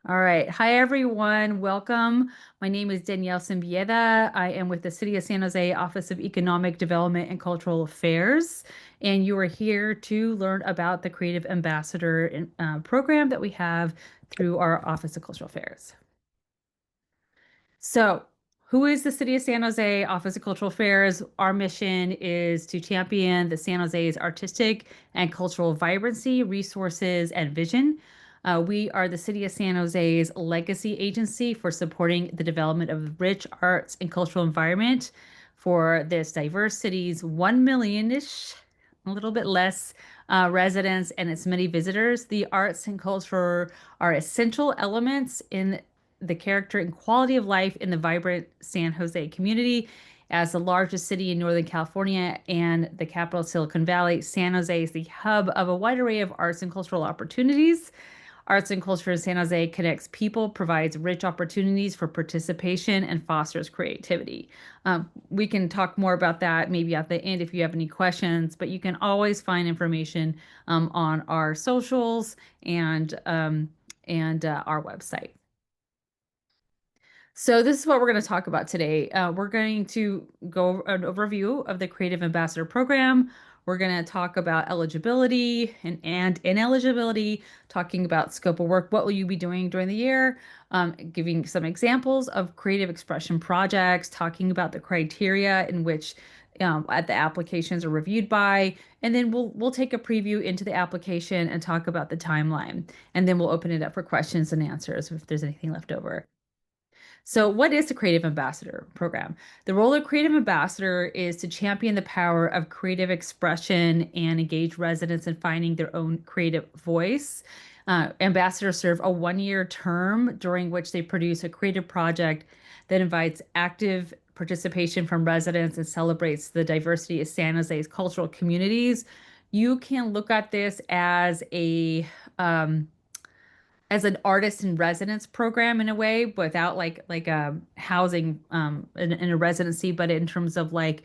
All right. Hi, everyone. Welcome. My name is Danielle Simbieda. I am with the City of San Jose Office of Economic Development and Cultural Affairs. And you are here to learn about the Creative Ambassador program that we have through our Office of Cultural Affairs. So, who is the City of San Jose Office of Cultural Affairs? Our mission is to champion the San Jose's artistic and cultural vibrancy, resources, and vision. We are the City of San Jose's legacy agency for supporting the development of rich arts and cultural environment for this diverse city's 1 million-ish, a little bit less, residents and its many visitors. The arts and culture are essential elements in the character and quality of life in the vibrant San Jose community. As the largest city in Northern California and the capital of Silicon Valley, San Jose is the hub of a wide array of arts and cultural opportunities. Arts and culture in San Jose connects people, provides rich opportunities for participation, and fosters creativity. We can talk more about that maybe at the end if you have any questions, but you can always find information on our socials and our website. So this is what we're going to talk about today. We're going to go an overview of the Creative Ambassador Program. We're going to talk about eligibility and ineligibility, talking about scope of work, what will you be doing during the year, giving some examples of creative expression projects, talking about the criteria in which the applications are reviewed by, and then we'll take a preview into the application and talk about the timeline, and then we'll open it up for questions and answers if there's anything left over. So, what is the Creative Ambassador program? The role of Creative Ambassador is to champion the power of creative expression and engage residents in finding their own creative voice. Ambassadors serve a 1 year term during which they produce a creative project that invites active participation from residents and celebrates the diversity of San Jose's cultural communities. You can look at this as an artist in residence program in a way, without like a housing in a residency, but in terms of like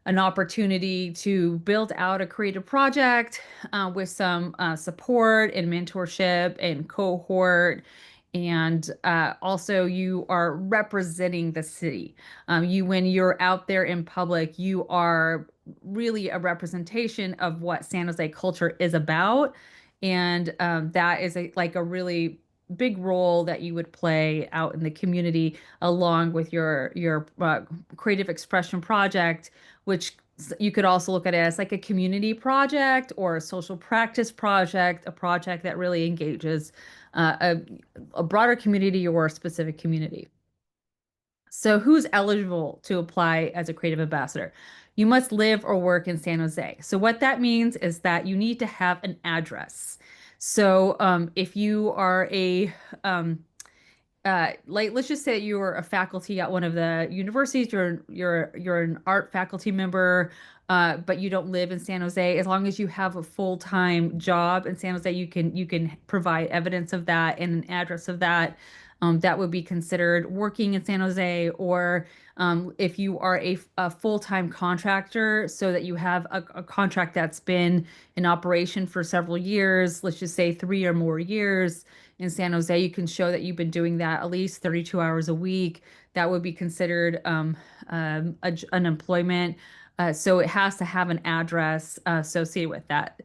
an opportunity to build out a creative project with some support and mentorship and cohort. And also, you are representing the city. When you're out there in public, you are really a representation of what San Jose culture is about, and that is like a really big role that you would play out in the community, along with your creative expression project, which you could also look at it as like a community project or a social practice project, a project that really engages uh, a, a broader community or a specific community. So, who's eligible to apply as a creative ambassador? You must live or work in San Jose. So, what that means is that you need to have an address. So, if you are um, like let's just say you're a faculty at one of the universities, you're an art faculty member, but you don't live in San Jose. As long as you have a full-time job in San Jose, you can provide evidence of that and an address of that. That would be considered working in San Jose, or if you are a full-time contractor, so that you have a contract that's been in operation for several years, let's just say 3 or more years in San Jose, you can show that you've been doing that at least 32 hours a week. That would be considered an employment. So it has to have an address associated with that.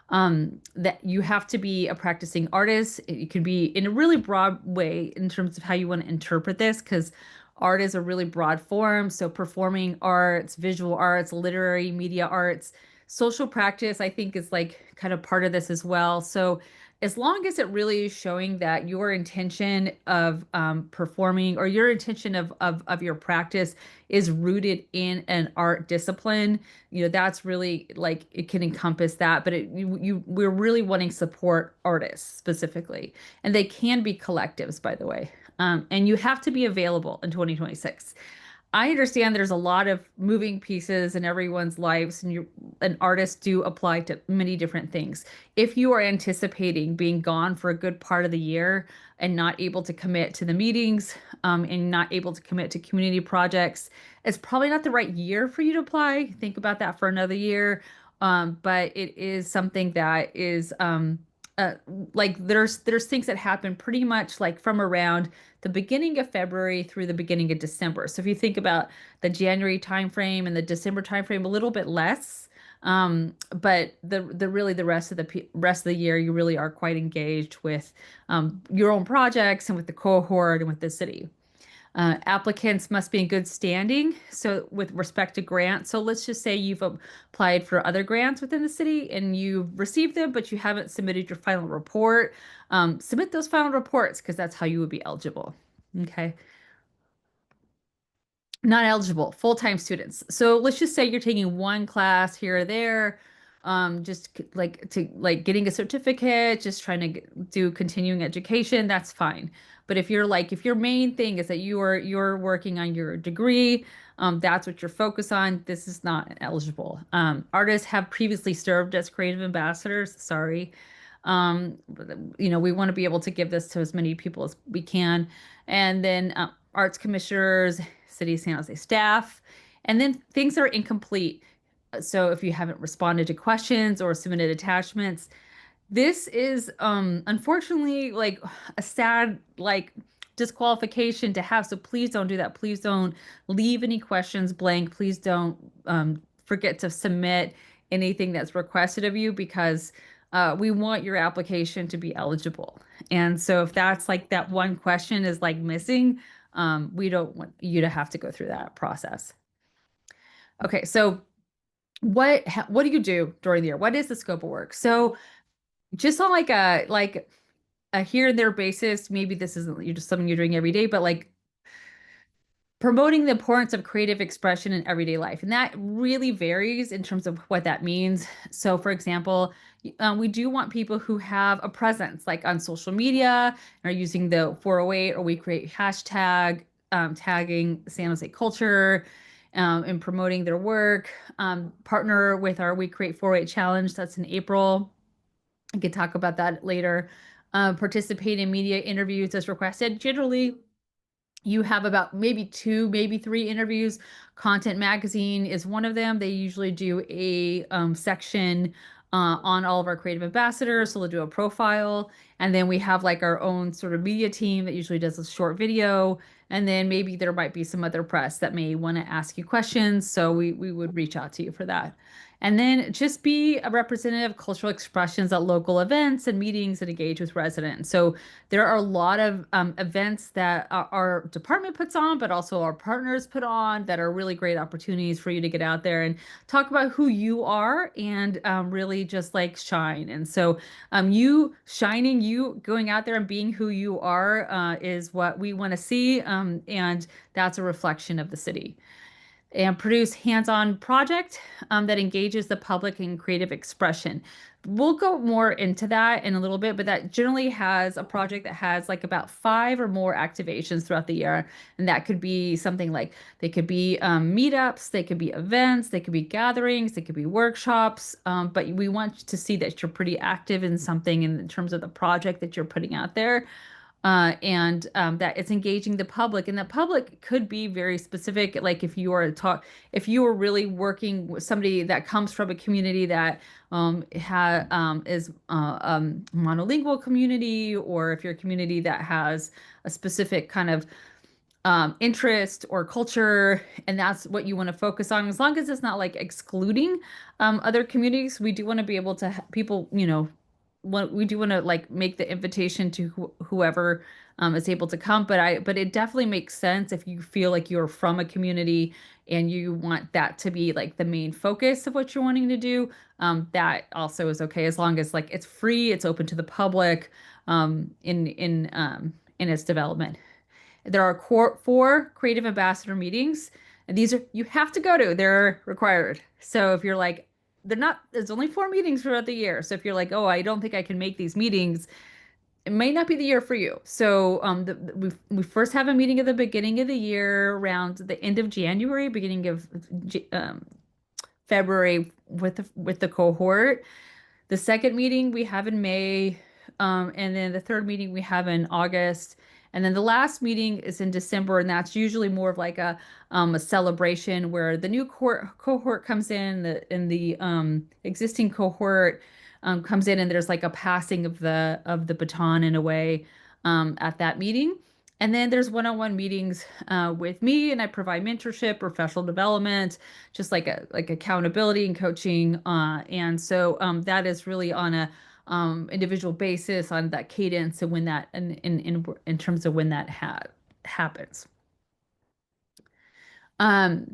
That you have to be a practicing artist. It can be in a really broad way in terms of how you want to interpret this, because art is a really broad form. So performing arts, visual arts, literary media arts, social practice, I think is like kind of part of this as well. So as long as it really is showing that your intention of performing, or your intention of your practice is rooted in an art discipline, that's really like it can encompass that. But we're really wanting support artists specifically, and they can be collectives, by the way. And you have to be available in 2026. I understand there's a lot of moving pieces in everyone's lives, and an artist do apply to many different things. If you are anticipating being gone for a good part of the year and not able to commit to the meetings, and not able to commit to community projects, it's probably not the right year for you to apply. Think about that for another year. But it is something that is uh, like there's things that happen pretty much like from around the beginning of February through the beginning of December. So if you think about the January timeframe and the December timeframe, a little bit less. But the really the rest of the year, you really are quite engaged with your own projects and with the cohort and with the city. Applicants must be in good standing. So with respect to grants, so let's just say you've applied for other grants within the city and you've received them, but you haven't submitted your final report. Submit those final reports because that's how you would be eligible. Okay. Not eligible, full-time students. So let's just say you're taking one class here or there, just like to like getting a certificate, just trying to do continuing education, that's fine. But if you're like, if your main thing is that you're working on your degree, that's what you're focused on, this is not eligible. Artists have previously served as creative ambassadors. Sorry. We want to be able to give this to as many people as we can. And then arts commissioners, City of San Jose staff, and then things that are incomplete. So if you haven't responded to questions or submitted attachments, this is unfortunately like a sad like disqualification to have. So please don't do that. Please don't leave any questions blank. Please don't forget to submit anything that's requested of you because we want your application to be eligible. And so if that's like that one question is like missing, we don't want you to have to go through that process. Okay, so what do you do during the year? What is the scope of work? So just on like a here and there basis, maybe this isn't you just something you're doing every day, but like promoting the importance of creative expression in everyday life. And that really varies in terms of what that means. So, for example, we do want people who have a presence like on social media or using the 408 or we create hashtag tagging San Jose culture and promoting their work. Partner with our We Create 408 challenge that's in April. I could talk about that later. Participate in media interviews as requested. Generally, you have about maybe two, maybe three interviews. Content Magazine is one of them. They usually do a section on all of our creative ambassadors. So they'll do a profile. And then we have like our own sort of media team that usually does a short video. And then maybe there might be some other press that may want to ask you questions. So we would reach out to you for that. And then just be a representative of cultural expressions at local events and meetings and engage with residents. So there are a lot of events that our department puts on, but also our partners put on that are really great opportunities for you to get out there and talk about who you are and really just like shine. And so you shining, you going out there and being who you are is what we want to see. And that's a reflection of the city and produce hands-on project that engages the public in creative expression. We'll go more into that in a little bit, but that generally has a project that has like about five or more activations throughout the year. And that could be something like they could be meetups, they could be events, they could be gatherings, they could be workshops. But we want to see that you're pretty active in something in terms of the project that you're putting out there and that it's engaging the public, and the public could be very specific. Like if you are really working with somebody that comes from a community that is monolingual community, or if you're a community that has a specific kind of interest or culture, and that's what you want to focus on. As long as it's not like excluding other communities, we do want to be able to people, we do want to like make the invitation to whoever is able to come. But it definitely makes sense if you feel like you're from a community and you want that to be like the main focus of what you're wanting to do. That also is okay as long as like it's free, it's open to the public in its development. There are four creative ambassador meetings, and these are you have to go to. They're required. So if you're like, they're not, there's only four meetings throughout the year. So if you're like, oh, I don't think I can make these meetings, it might not be the year for you. So we first have a meeting at the beginning of the year, around the end of January, beginning of February with the cohort. The second meeting we have in May, and then the third meeting we have in August. And then the last meeting is in December, and that's usually more of like a celebration where the new cohort comes in, the existing cohort comes in, and there's like a passing of the baton in a way at that meeting. And then there's one-on-one meetings with me, and I provide mentorship, professional development, just like accountability and coaching. And so that is really on a individual basis on that cadence and when that in terms of when that happens. Um,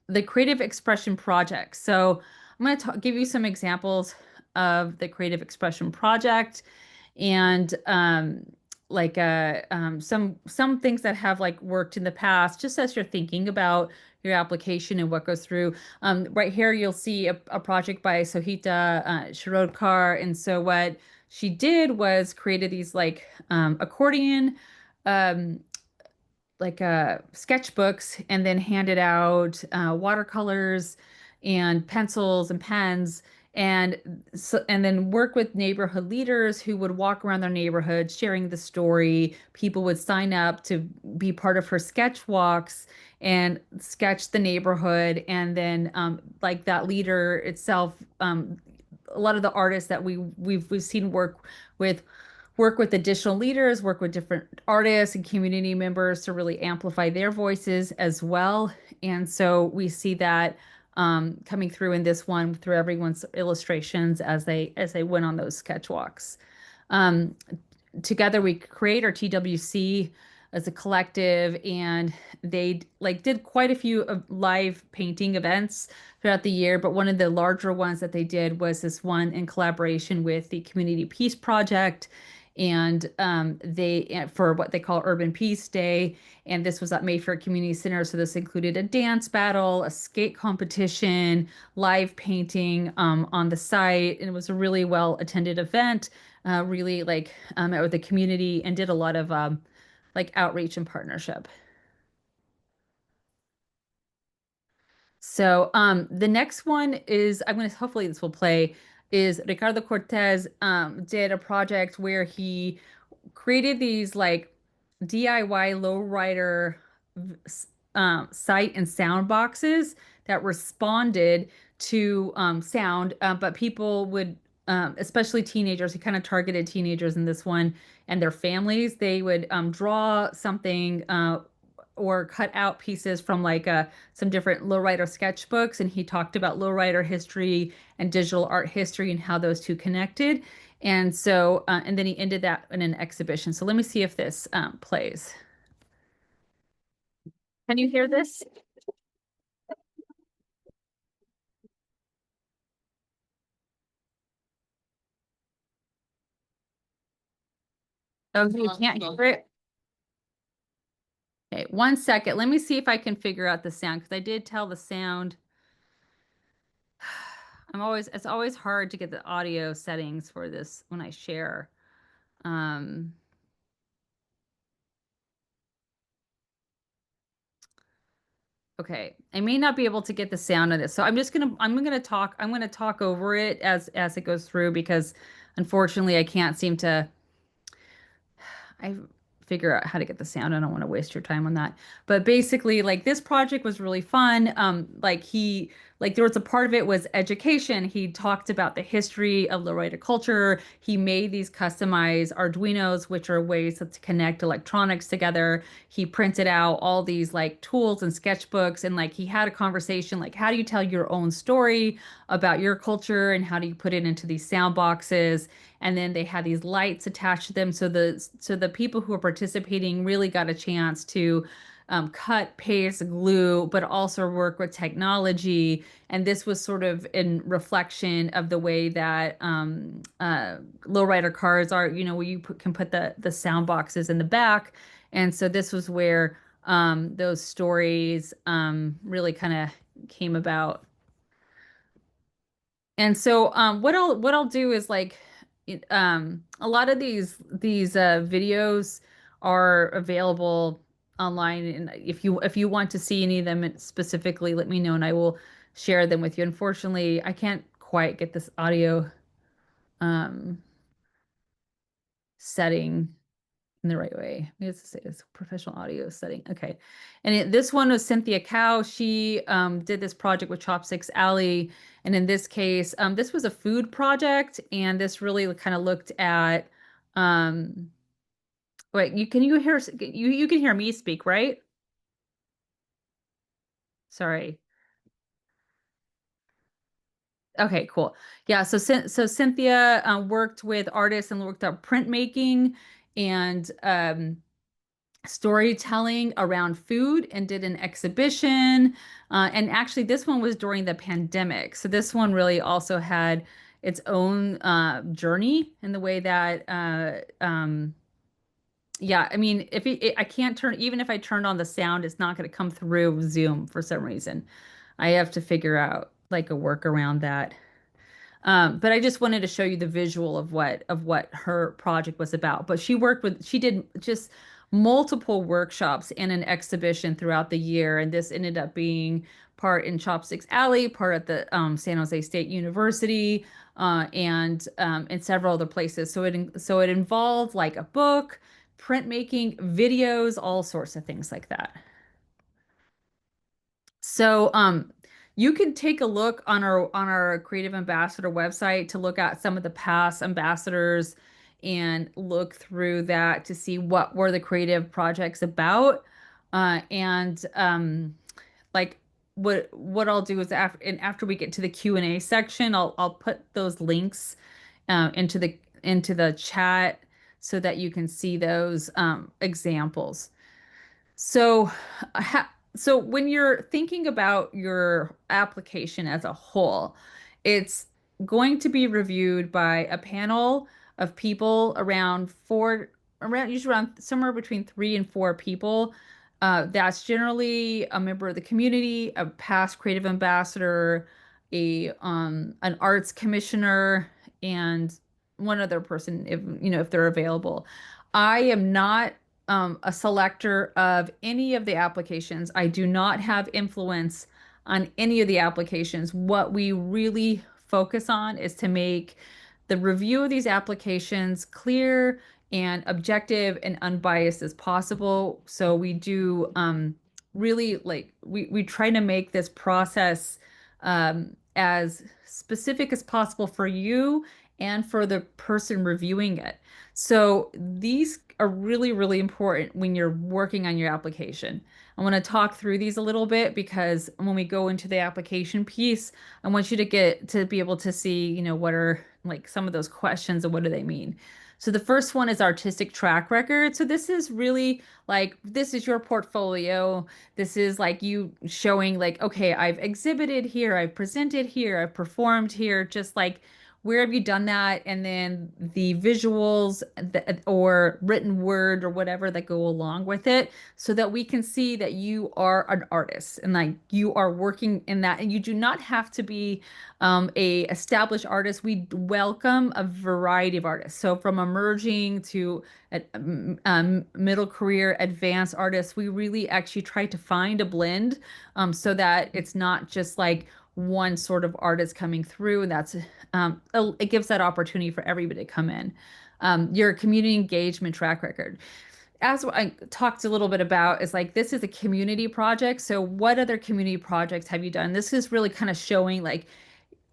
the Creative Expression Project. So I'm going to give you some examples of the Creative Expression Project and some things that have like worked in the past, just as you're thinking about your application and what goes through. Right here, you'll see a project by Sohita Shirodkar. And so what she did was created these like accordion um, sketchbooks and then handed out watercolors and pencils and pens and then work with neighborhood leaders who would walk around their neighborhood sharing the story. People would sign up to be part of her sketch walks and sketch the neighborhood. And then like that leader itself, a lot of the artists that we've seen work with additional leaders, work with different artists and community members to really amplify their voices as well. And so we see that coming through in this one through everyone's illustrations as they went on those sketch walks. Um, Together we create our TWC as a collective, and they like did quite a few live painting events throughout the year, but one of the larger ones that they did was this one in collaboration with the Community Peace Project, and they for what they call Urban Peace Day, and this was at Mayfair Community Center. So this included a dance battle, a skate competition, live painting on the site, and it was a really well attended event. Really like met with the community and did a lot of like outreach and partnership. So the next one is I'm going to hopefully this will play is Ricardo Cortez did a project where he created these like DIY lowrider sight and sound boxes that responded to sound, but people would, especially teenagers, he kind of targeted teenagers in this one and their families. They would draw something or cut out pieces from like some different lowrider sketchbooks, and he talked about lowrider history and digital art history and how those two connected. And so, and then he ended that in an exhibition. So let me see if this plays. Can you hear this? Oh, you can't hear it? Okay, 1 second. Let me see if I can figure out the sound because I did tell the sound. It's always hard to get the audio settings for this when I share. Um, okay, I may not be able to get the sound of this. So I'm gonna talk over it as it goes through because unfortunately I can't seem to I figure out how to get the sound. I don't want to waste your time on that. But basically, like this project was really fun. Like there was a part of it was education. He talked about the history of lowrider culture. He made these customized Arduinos, which are ways to connect electronics together. He printed out all these like tools and sketchbooks, and like he had a conversation like, how do you tell your own story about your culture, and how do you put it into these sound boxes? And then they had these lights attached to them, so the people who were participating really got a chance to cut, paste, glue, but also work with technology. And this was sort of in reflection of the way that lowrider cars are, you know, where you can put the sound boxes in the back. And so this was where those stories really kind of came about. And so what I'll do is like a lot of these videos are available online, and if you want to see any of them specifically, let me know and I will share them with you. Unfortunately, I can't quite get this audio um setting in the right way. Maybe it's to say it's professional audio setting. Okay. And this one was Cynthia Cow. She did this project with Chopsticks Alley, And in this case, this was a food project, and this really kind of looked at, um, wait, you hear you can hear me speak, right? Sorry. Okay, cool. Yeah, so Cynthia worked with artists and looked up printmaking and storytelling around food and did an exhibition. And actually, this one was during the pandemic. So this one really also had its own journey in the way that, yeah, I mean, I can't turn, even if I turned on the sound, it's not going to come through Zoom for some reason. I have to figure out like a work around that. But I just wanted to show you the visual of what her project was about. But she did just multiple workshops and an exhibition throughout the year, and this ended up being part in Chopsticks Alley, part at the San Jose State University, and several other places. So it involved like a book, printmaking, videos, all sorts of things like that. So, you can take a look on our Creative Ambassador website to look at some of the past ambassadors and look through that to see what were the creative projects about. And like what I'll do is after we get to the Q&A section, I'll put those links into the chat so that you can see those examples. So, so when you're thinking about your application as a whole, it's going to be reviewed by a panel of people usually around somewhere between 3 and 4 people. That's generally a member of the community, a past creative ambassador, an arts commissioner, and one other person if they're available. I am not a selector of any of the applications. I do not have influence on any of the applications. What we really focus on is to make the review of these applications clear and objective and unbiased as possible. So we do really like we try to make this process as specific as possible for you and for the person reviewing it. So these are really, really important when you're working on your application. I want to talk through these a little bit because when we go into the application piece, I want you to get to be able to see, what are like some of those questions and what do they mean. So the first one is artistic track record. So this is really like this is your portfolio. This is like you showing like, okay, I've exhibited here, I've presented here, I've performed here, just like where have you done that? And then the visuals or written word or whatever that go along with it so that we can see that you are an artist and like you are working in that. And you do not have to be a established artist. We welcome a variety of artists. So from emerging to middle career advanced artists, we really actually try to find a blend so that it's not just like one sort of artist coming through, and it gives that opportunity for everybody to come in. Your community engagement track record, as I talked a little bit about, is like this is a community project. So what other community projects have you done? This is really kind of showing like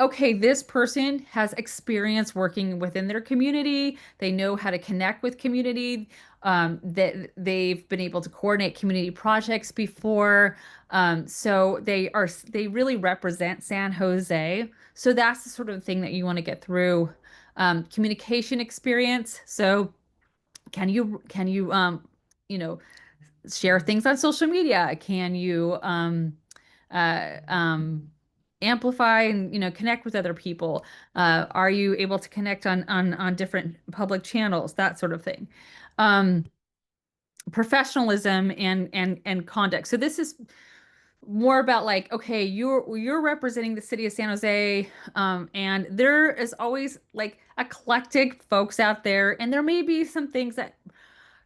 okay, this person has experience working within their community. They know how to connect with community. That they've been able to coordinate community projects before. So they really represent San Jose. So that's the sort of thing that you want to get through. Communication experience. So can you you know share things on social media? Can you uh, um, amplify and connect with other people? Are you able to connect on different public channels? That sort of thing. Um, Professionalism and conduct. So this is more about like, okay, you're representing the city of San Jose, and there is always like eclectic folks out there, and there may be some things that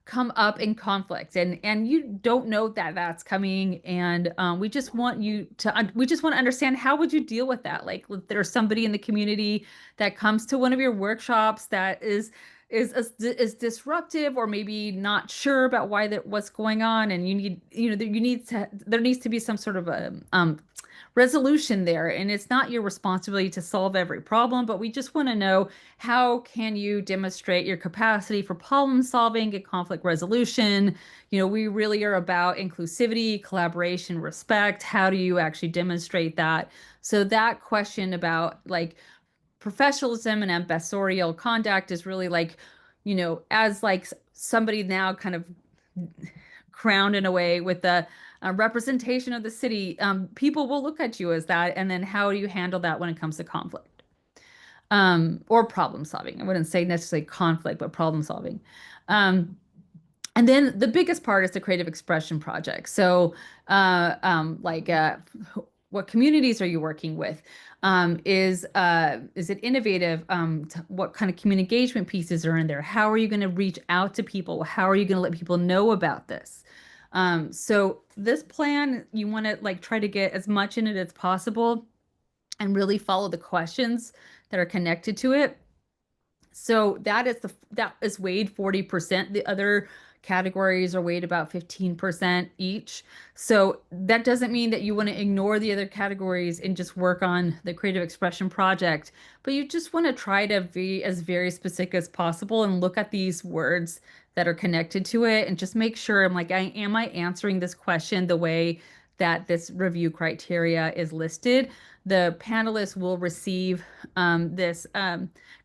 come up in conflict and you don't know that that's coming and we just want to understand how would you deal with that, like if there's somebody in the community that comes to one of your workshops that is is disruptive or maybe not sure about what's going on, and you need to there needs to be some sort of a resolution there, and it's not your responsibility to solve every problem, but we just want to know how can you demonstrate your capacity for problem solving and conflict resolution. We really are about inclusivity, collaboration, respect. How do you actually demonstrate that? So that question about like professionalism and ambassadorial conduct is really like, as like somebody now kind of crowned in a way with the representation of the city, people will look at you as that. And then how do you handle that when it comes to conflict, or problem solving? I wouldn't say necessarily conflict, but problem solving. Um, and then the biggest part is the creative expression project. So, like, what communities are you working with? Is it innovative? What kind of community engagement pieces are in there? How are you going to reach out to people? How are you going to let people know about this? So this plan, you want to like try to get as much in it as possible and really follow the questions that are connected to it. So that is weighed 40%. The other categories are weighed about 15% each. So that doesn't mean that you want to ignore the other categories and just work on the creative expression project, but you just want to try to be as very specific as possible and look at these words that are connected to it and just make sure I'm like, am I answering this question the way that this review criteria is listed? The panelists will receive this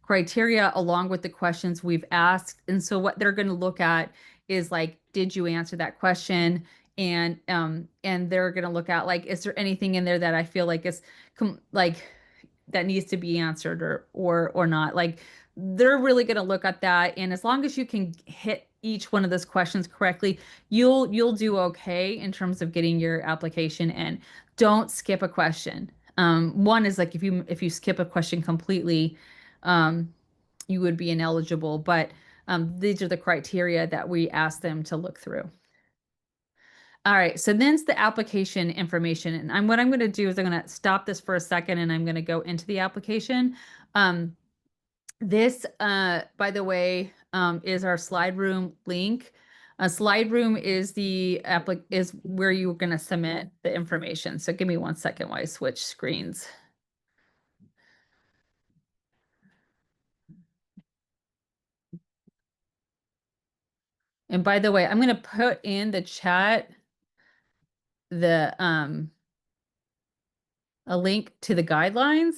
criteria along with the questions we've asked. And so what they're going to look at is like, did you answer that question? And they're going to look at like, is there anything in there that I feel like is like that needs to be answered or not? Like they're really going to look at that. And as long as you can hit each one of those questions correctly, you'll do okay in terms of getting your application in. Don't skip a question. One is like if you skip a question completely, um, you would be ineligible. But these are the criteria that we ask them to look through. All right, so then's the application information. And what I'm going to do is I'm going to stop this for a second and I'm going to go into the application. This, by the way, is our slide room link. A slide room is is where you're going to submit the information. So give me 1 second while I switch screens. And by the way, I'm going to put in the chat the a link to the guidelines,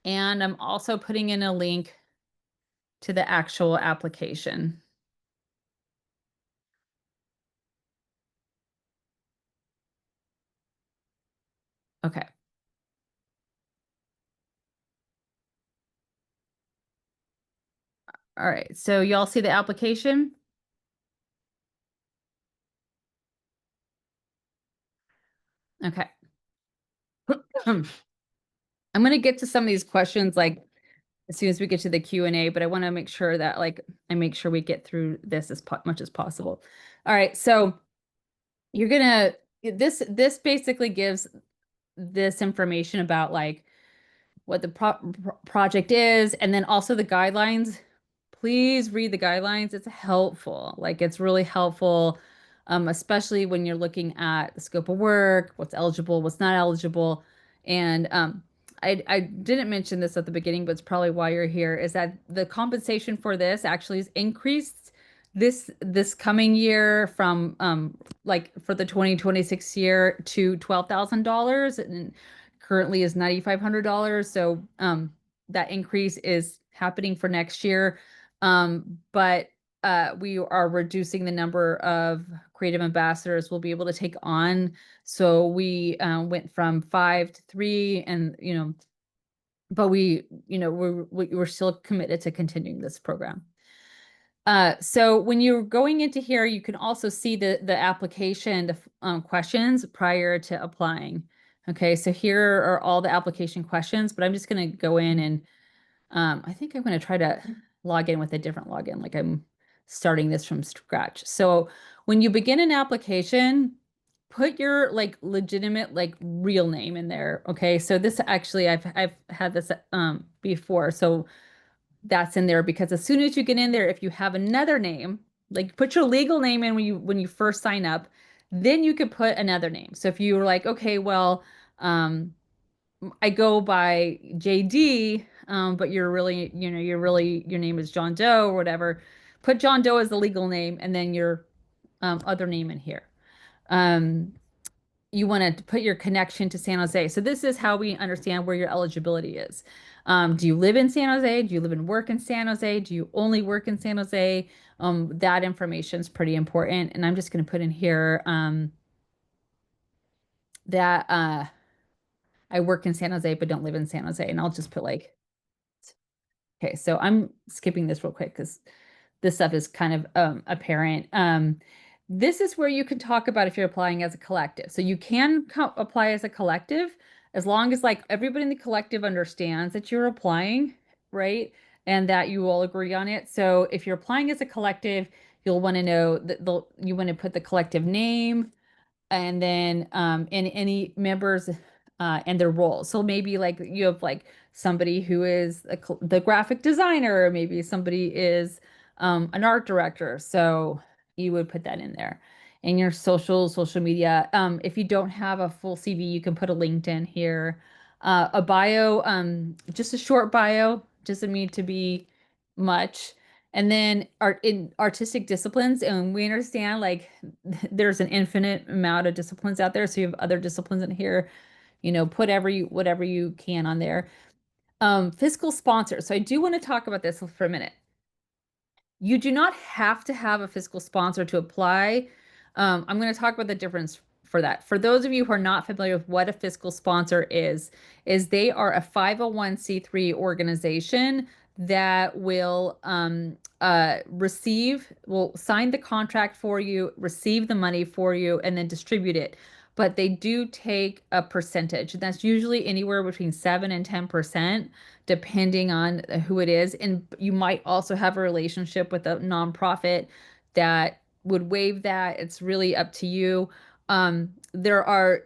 and I'm also putting in a link to the actual application. Okay. All right. So y'all see the application? Okay. I'm going to get to some of these questions like as soon as we get to the Q&A, but I want to make sure that like I make sure we get through this as much as possible. All right. So you're gonna this basically gives this information about like what the project is, and then also the guidelines. Please read the guidelines. It's helpful. Like it's really helpful, especially when you're looking at the scope of work, what's eligible, what's not eligible. And I didn't mention this at the beginning, but it's probably why you're here, is that the compensation for this actually is increased this coming year from like for the 2026 year to $12,000 and currently is $9,500. So that increase is happening for next year. But we are reducing the number of creative ambassadors we'll be able to take on. So we went from 5 to 3, and but we're still committed to continuing this program. So when you're going into here, you can also see the application, the questions prior to applying. Okay, so here are all the application questions, but I'm just going to go in and I think I'm going to try to log in with a different login, like I'm starting this from scratch. So when you begin an application, put your like legitimate like real name in there. Okay, so this actually I've had this before. So that's in there because as soon as you get in there, if you have another name, like put your legal name in when you first sign up, then you could put another name. So if you were like, okay, well, um, I go by JD, but you're really, you're really your name is John Doe or whatever, put John Doe as the legal name and then your other name in here. Um, you want to put your connection to San Jose. So this is how we understand where your eligibility is. Do you live in San Jose? Do you live and work in San Jose? Do you only work in San Jose? That information is pretty important. And I'm just going to put in here that I work in San Jose but don't live in San Jose. And I'll just put like, okay, so I'm skipping this real quick because this stuff is kind of apparent. This is where you can talk about if you're applying as a collective. So you can apply as a collective as long as like everybody in the collective understands that you're applying, right? And that you all agree on it. So if you're applying as a collective, you'll want to know that you want to put the collective name, and then and any members and their roles. So maybe like you have like somebody who is the graphic designer, or maybe somebody is an art director. So you would put that in there. And your social media. If you don't have a full CV, you can put a LinkedIn here. A bio, just a short bio, doesn't need to be much. And then art in artistic disciplines, and we understand like there's an infinite amount of disciplines out there. So you have other disciplines in here, put whatever you can on there. Fiscal sponsor. So I do want to talk about this for a minute. You do not have to have a fiscal sponsor to apply. I'm going to talk about the difference for that. For those of you who are not familiar with what a fiscal sponsor is they are a 501c3 organization that will will sign the contract for you, receive the money for you, and then distribute it. But they do take a percentage. That's usually anywhere between 7 and 10%, depending on who it is. And you might also have a relationship with a nonprofit that would waive that. It's really up to you. It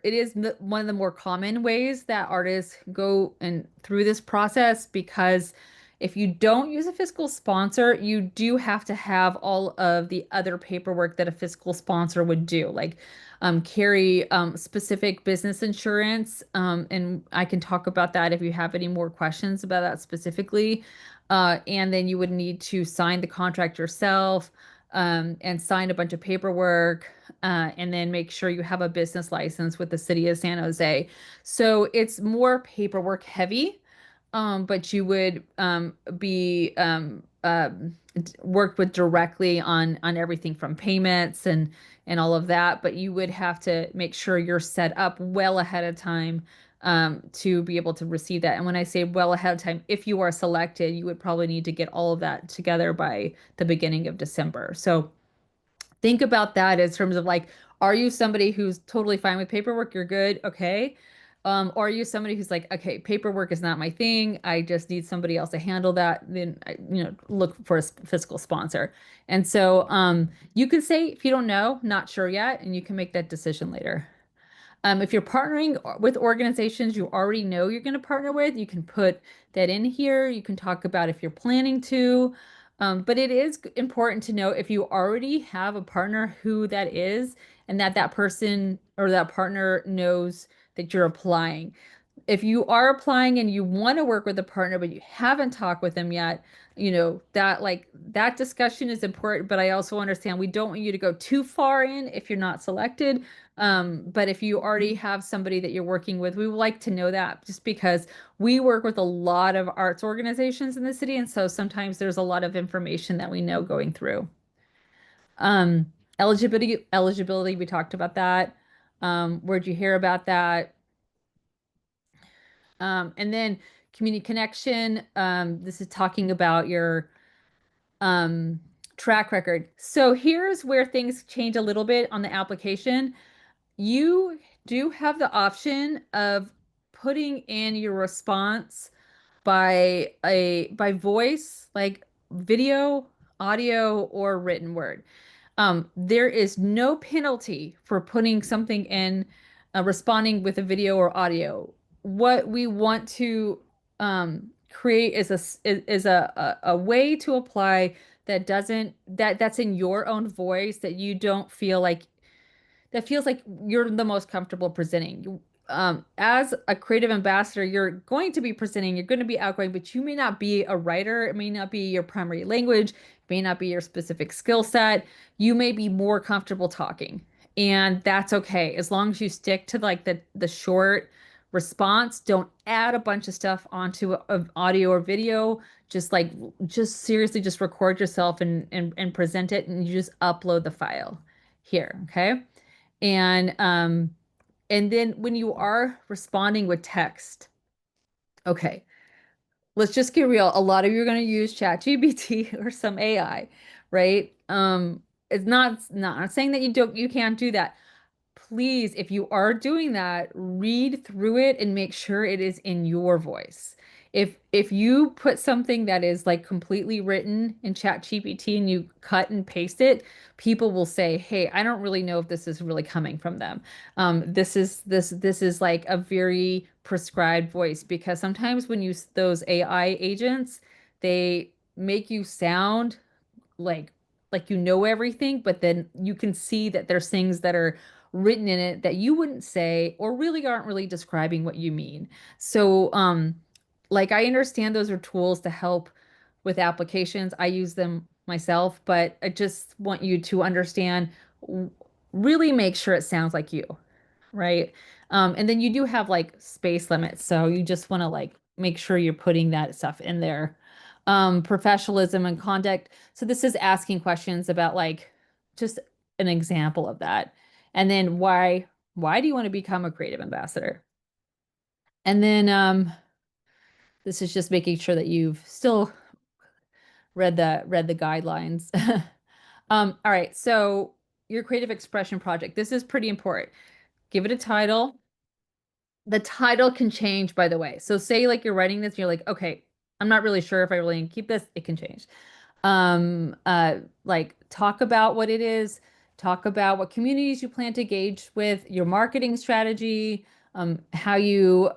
is one of the more common ways that artists go and through this process, because if you don't use a fiscal sponsor, you do have to have all of the other paperwork that a fiscal sponsor would do, like carry specific business insurance. And I can talk about that if you have any more questions about that specifically. And then you would need to sign the contract yourself, and sign a bunch of paperwork, and then make sure you have a business license with the city of San Jose. So it's more paperwork heavy, but you would be worked with directly on everything from payments and all of that. But you would have to make sure you're set up well ahead of time to be able to receive that. And when I say well ahead of time, if you are selected, you would probably need to get all of that together by the beginning of December. So think about that in terms of like, are you somebody who's totally fine with paperwork? You're good. Okay. Or are you somebody who's like, okay, paperwork is not my thing. I just need somebody else to handle that. Then, look for a fiscal sponsor. And so, you can say if you don't know, not sure yet, and you can make that decision later. If you're partnering with organizations you already know you're going to partner with, you can put that in here. You can talk about if you're planning to. But it is important to know if you already have a partner who that is, and that person or that partner knows that you're applying. If you are applying and you want to work with a partner, but you haven't talked with them yet, that like that discussion is important. But I also understand we don't want you to go too far in if you're not selected. But if you already have somebody that you're working with, we would like to know that, just because we work with a lot of arts organizations in the city. And so sometimes there's a lot of information that we know going through. Eligibility, we talked about that. Where'd you hear about that? And then community connection. This is talking about your um, track record. So here's where things change a little bit on the application. You do have the option of putting in your response by voice, like video, audio, or written word. There is no penalty for putting something in, responding with a video or audio. What we want to create is a way to apply that doesn't that's in your own voice that you don't feel like that feels like you're the most comfortable presenting. As a creative ambassador, you're going to be presenting, you're going to be outgoing, but you may not be a writer. It may not be your primary language, it may not be your specific skill set. You may be more comfortable talking, and that's okay as long as you stick to like the short response. Don't add a bunch of stuff onto audio or video. Just like just seriously just record yourself and present it, and you just upload the file here, okay? And and then when you are responding with text, okay, let's just get real. A lot of you are going to use ChatGPT or some AI, right? It's not saying that you can't do that. Please, if you are doing that, read through it and make sure it is in your voice. If you put something that is like completely written in ChatGPT and you cut and paste it, people will say, "Hey, I don't really know if this is really coming from them. This is like a very prescribed voice," because sometimes when you those AI agents, they make you sound like like you know everything, but then you can see that there's things that are written in it that you wouldn't say or really aren't really describing what you mean. So, like I understand those are tools to help with applications. I use them myself, but I just want you to understand, really make sure it sounds like you, right? And then you do have like space limits, so you just want to like make sure you're putting that stuff in there. Professionalism and conduct. So this is asking questions about like just an example of that. And then why do you want to become a creative ambassador? And then this is just making sure that you've still read the guidelines. All right, so your creative expression project. This is pretty important. Give it a title. The title can change, by the way. So say like you're writing this, and you're like, okay, I'm not really sure if I really keep this. It can change. Like talk about what it is, talk about what communities you plan to engage with, your marketing strategy, how you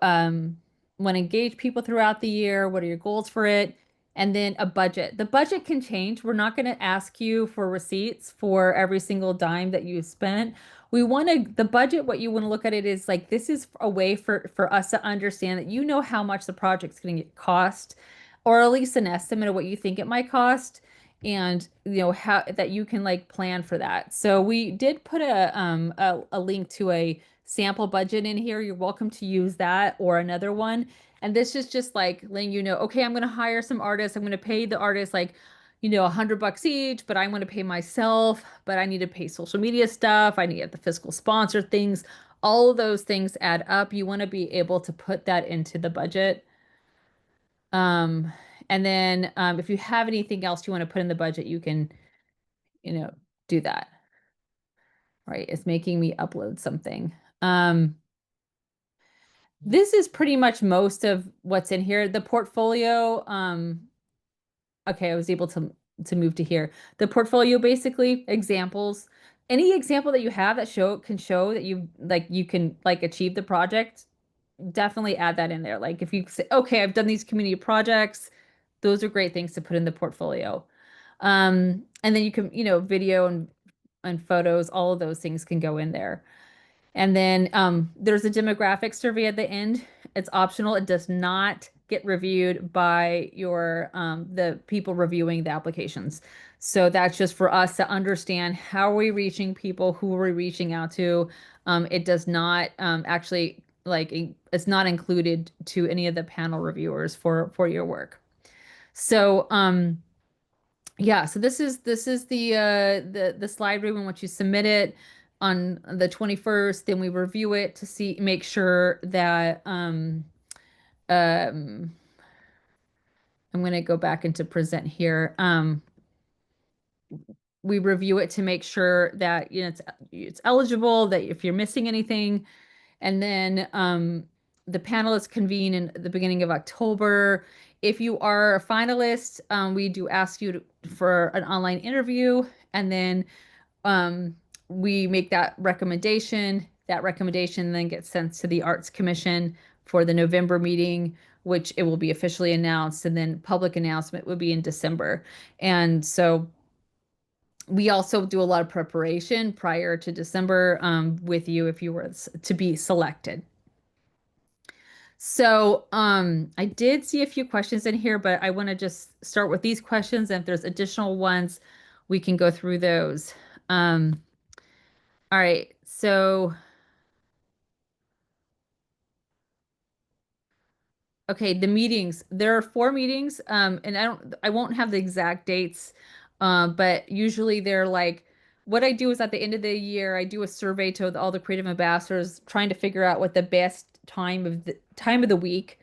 want to engage people throughout the year, what are your goals for it, and then a budget. The budget can change. We're not going to ask you for receipts for every single dime that you spent. We want to the budget, what you want to look at it is like this is a way for us to understand that you know how much the project's going to cost, or at least an estimate of what you think it might cost, and you know how that you can like plan for that. So we did put a link to a sample budget in here. You're welcome to use that or another one. And this is just like letting you know, okay, I'm going to hire some artists. I'm going to pay the artists like, $100 each, but I want to pay myself, but I need to pay social media stuff. I need to get the fiscal sponsor things. All of those things add up. You want to be able to put that into the budget. Um, and then if you have anything else you want to put in the budget, you can, you know, do that. Right? It's making me upload something. This is pretty much most of what's in here. The portfolio, okay, I was able to move to here. The portfolio basically examples. Any example that you have that show that you can like achieve the project, definitely add that in there. Like if you say, okay, I've done these community projects, those are great things to put in the portfolio. And then you can, video and photos, all of those things can go in there. And then there's a demographic survey at the end. It's optional. It does not get reviewed by the people reviewing the applications. So that's just for us to understand how are we reaching people, who are we reaching out to. It does not actually it's not included to any of the panel reviewers for your work. So yeah, so this is the slide room in which you submit it on the 21st, then we review it to make sure that um I'm going to go back into present here. We review it to make sure that it's eligible, that if you're missing anything, and then the panelists convene in the beginning of October. If you are a finalist, we do ask you for an online interview, and then um, we make that recommendation. That recommendation then gets sent to the Arts Commission for the November meeting, which it will be officially announced, and then public announcement would be in December. And so we also do a lot of preparation prior to December with you if you were to be selected. So I did see a few questions in here, but I want to just start with these questions. And if there's additional ones, we can go through those. Um, all right. So okay, the meetings. There are four meetings, and I won't have the exact dates, but usually they're like, what I do is at the end of the year, I do a survey to all the creative ambassadors, trying to figure out what the best time of the week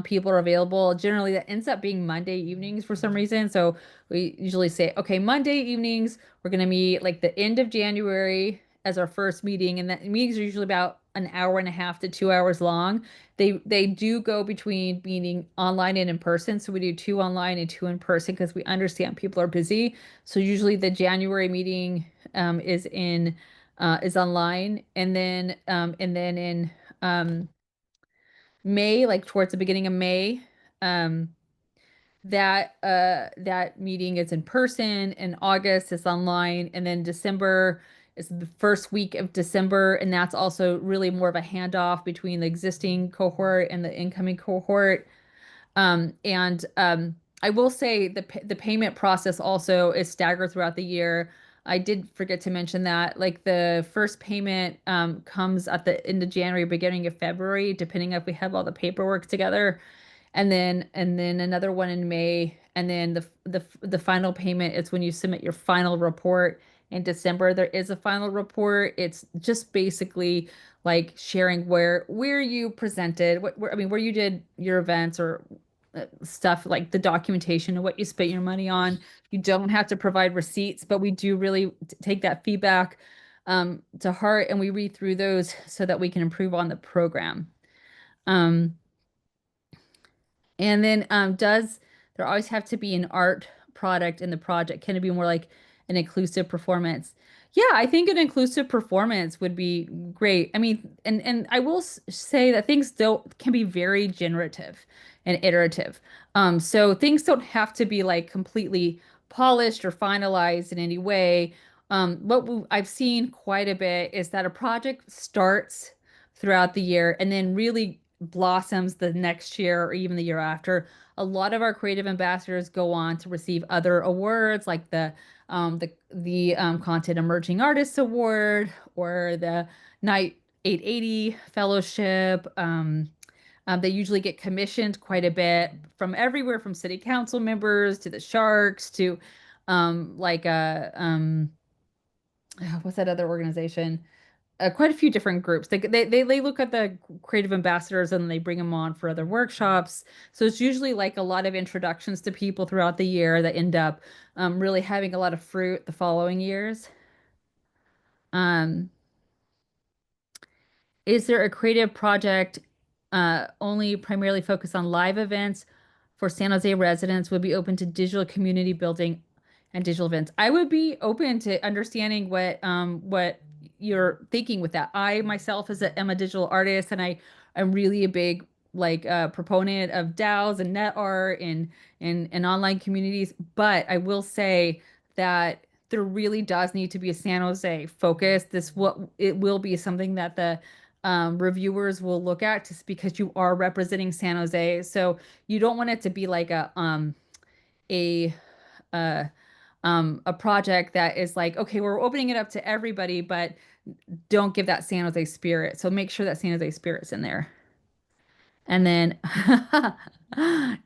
people are available. Generally, that ends up being Monday evenings for some reason. So we usually say, okay, Monday evenings, we're gonna meet like the end of January as our first meeting, and that meetings are usually about an hour and a half to 2 hours long. They do go between meeting online and in person. So we do two online and two in person because we understand people are busy. So usually the January meeting is online, and then in May, like towards the beginning of May, um, that meeting is in person. In August is online, and then December is the first week of December, and that's also really more of a handoff between the existing cohort and the incoming cohort. And I will say the payment process also is staggered throughout the year. I did forget to mention that, like the first payment comes at the end of January, beginning of February, depending if we have all the paperwork together, and then another one in May, and then the final payment is when you submit your final report in December. There is a final report. It's just basically like sharing where you presented, I mean, where you did your events or stuff like the documentation and what you spent your money on. You don't have to provide receipts, but we do really take that feedback to heart, and we read through those so that we can improve on the program. Um, and then does there always have to be an art product in the project? Can it be more like an inclusive performance? Yeah, I think an inclusive performance would be great. I mean, and I will say that things don't can be very generative and iterative. So things don't have to be like completely polished or finalized in any way. I've seen quite a bit is that a project starts throughout the year and then really blossoms the next year or even the year after. A lot of our creative ambassadors go on to receive other awards like the Content Emerging Artists Award or the Night 880 Fellowship. They usually get commissioned quite a bit from everywhere, from city council members to the Sharks to like what's that other organization? Quite a few different groups. They look at the creative ambassadors and they bring them on for other workshops. So it's usually like a lot of introductions to people throughout the year that end up really having a lot of fruit the following years. Um, is there a creative project only primarily focused on live events for San Jose residents? Would be open to digital community building and digital events? I would be open to understanding what you're thinking with that. I myself am a digital artist, and I'm really a big like proponent of DAOs and net art and online communities. But I will say that there really does need to be a San Jose focus. It will be something that the reviewers will look at just because you are representing San Jose. So you don't want it to be like a uh, a project that is like, okay, we're opening it up to everybody, but don't give that San Jose spirit. So make sure that San Jose spirit's in there. And then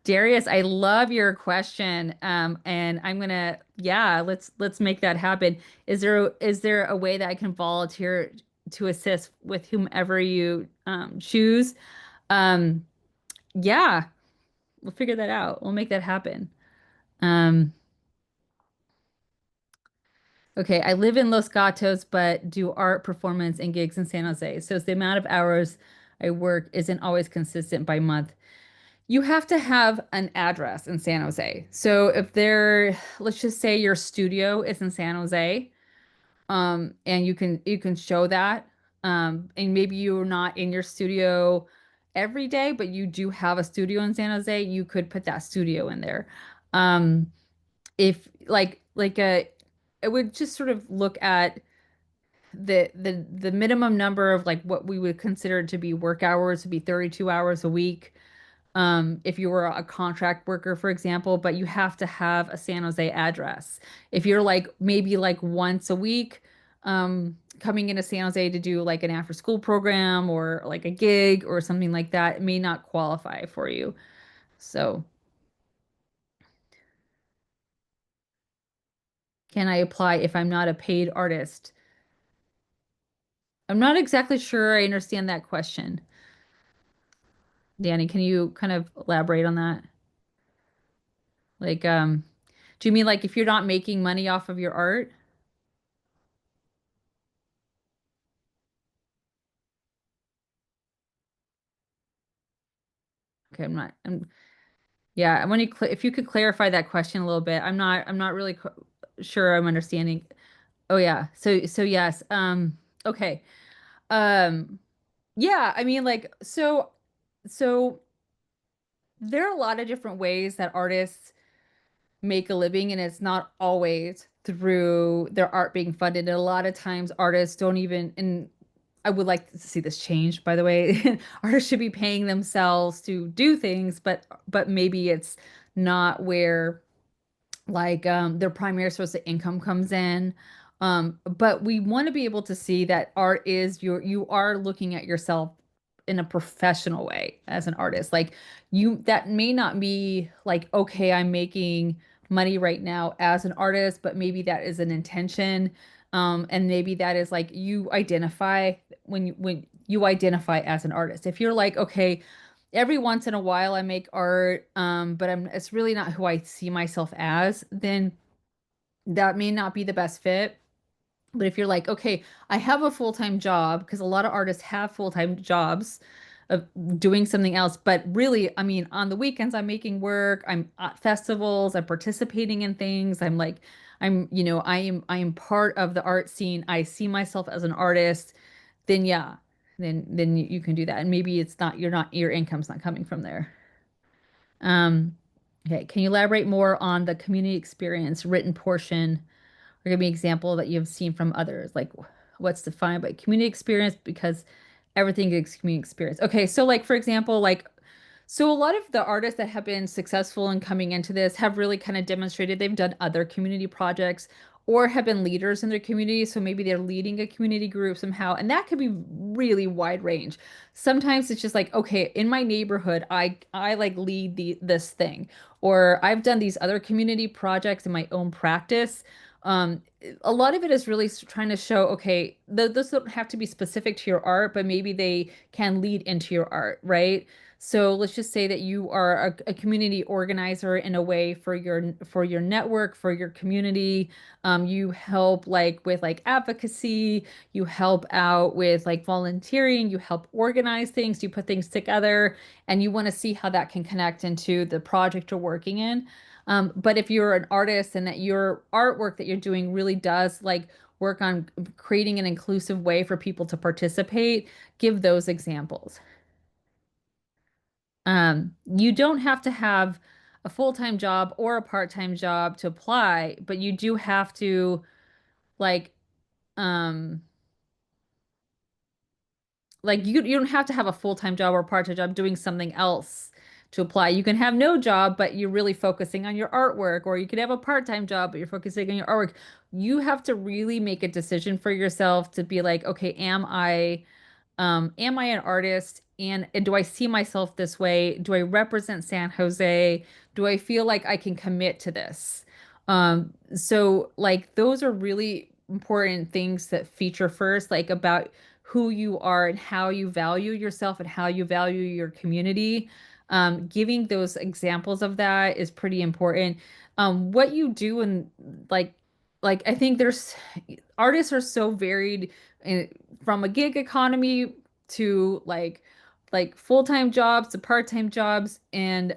Darius, I love your question. And I'm gonna, yeah, let's make that happen. Is there a way that I can volunteer to assist with whomever you choose? Um, yeah, we'll figure that out. We'll make that happen. Um, okay, I live in Los Gatos, but do art performance and gigs in San Jose. So the amount of hours I work isn't always consistent by month. You have to have an address in San Jose. So let's just say your studio is in San Jose, and you can show that, and maybe you're not in your studio every day, but you do have a studio in San Jose, you could put that studio in there. Um, if it would just sort of look at the minimum number of like what we would consider to be work hours would be 32 hours a week. If you were a contract worker, for example, but you have to have a San Jose address. If you're like maybe like once a week, coming into San Jose to do like an after school program or like a gig or something like that, it may not qualify for you. So, can I apply if I'm not a paid artist? I'm not exactly sure I understand that question. Danny, can you kind of elaborate on that? Like, do you mean like if you're not making money off of your art? Okay, yeah, I want you if you could clarify that question a little bit. I'm not really sure I'm understanding. Oh yeah. So yes. Okay. Um yeah, I mean like so there are a lot of different ways that artists make a living, and it's not always through their art being funded. And a lot of times artists don't even, and I would like to see this change, by the way. Artists should be paying themselves to do things, but maybe it's not where like their primary source of income comes in. But we want to be able to see that art is you are looking at yourself in a professional way as an artist. Like you that may not be like, okay, I'm making money right now as an artist, but maybe that is an intention. And maybe that is like you identify when you identify as an artist. If you're like, okay, every once in a while I make art, but it's really not who I see myself as, then that may not be the best fit. But if you're like, okay, I have a full-time job, because a lot of artists have full-time jobs of doing something else, but really, I mean, on the weekends I'm making work, I'm at festivals, I'm participating in things, I am part of the art scene. I see myself as an artist, then yeah, then you can do that. And maybe it's not, your income's not coming from there. Um, okay, can you elaborate more on the community experience written portion? Or give me an example that you've seen from others, like what's defined by community experience, because everything is community experience. Okay, so like for example, like so a lot of the artists that have been successful in coming into this have really kind of demonstrated they've done other community projects or have been leaders in their community. So maybe they're leading a community group somehow, and that could be really wide range. Sometimes it's just like, okay, in my neighborhood, I like lead this thing, or I've done these other community projects in my own practice. Um, a lot of it is really trying to show, okay, those don't have to be specific to your art, but maybe they can lead into your art, right? So let's just say that you are a community organizer in a way for your network, for your community. You help like with like advocacy, you help out with like volunteering, you help organize things, you put things together, and you want to see how that can connect into the project you're working in. But if you're an artist and that your artwork that you're doing really does like work on creating an inclusive way for people to participate, give those examples. You don't have to have a full-time job or a part-time job to apply, but you do have to like um you don't have to have a full-time job or part-time job doing something else to apply. You can have no job, but you're really focusing on your artwork, or you could have a part-time job, but you're focusing on your artwork. You have to really make a decision for yourself to be like, okay, am I an artist? And do I see myself this way? Do I represent San Jose? Do I feel like I can commit to this? So like those are really important things that feature first, like about who you are and how you value yourself and how you value your community. Giving those examples of that is pretty important. What you do and like I think there's artists are so varied in, from a gig economy to like full-time jobs to part-time jobs, and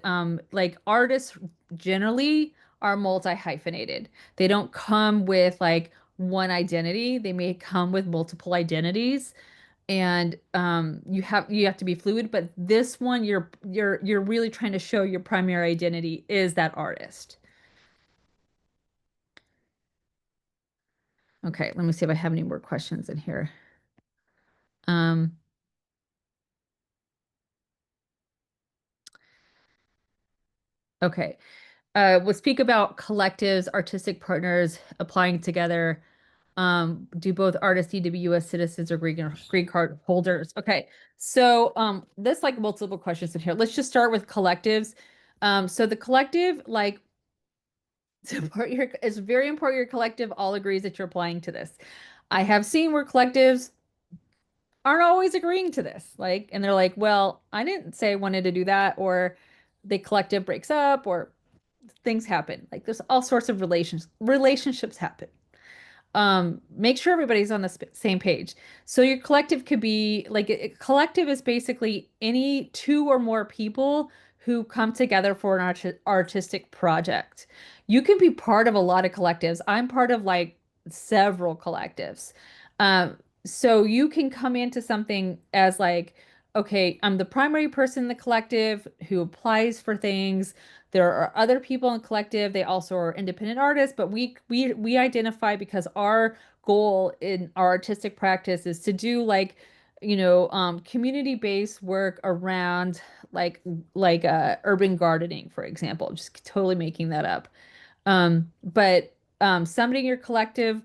like artists generally are multi-hyphenated. They don't come with like one identity. They may come with multiple identities, and you have to be fluid, but this one you're really trying to show your primary identity is that artist. Okay, let me see if I have any more questions in here. Um, okay. We'll speak about collectives, artistic partners applying together. Do both artists need to be U.S. citizens or green card holders? Okay, so there's like multiple questions in here. Let's just start with collectives. So the collective, like, support your, it's very important your collective all agrees that you're applying to this. I have seen where collectives aren't always agreeing to this, like, and they're like, well, I didn't say I wanted to do that, or the collective breaks up, or things happen. Like, there's all sorts of relationships happen. Make sure everybody's on the same page. So your collective could be like collective is basically any two or more people who come together for an artistic project. You can be part of a lot of collectives. I'm part of like several collectives. Um, so you can come into something as like, okay, I'm the primary person in the collective who applies for things. There are other people in the collective. They also are independent artists, but we identify because our goal in our artistic practice is to do like, community-based work around like urban gardening, for example. Just totally making that up. But somebody in your collective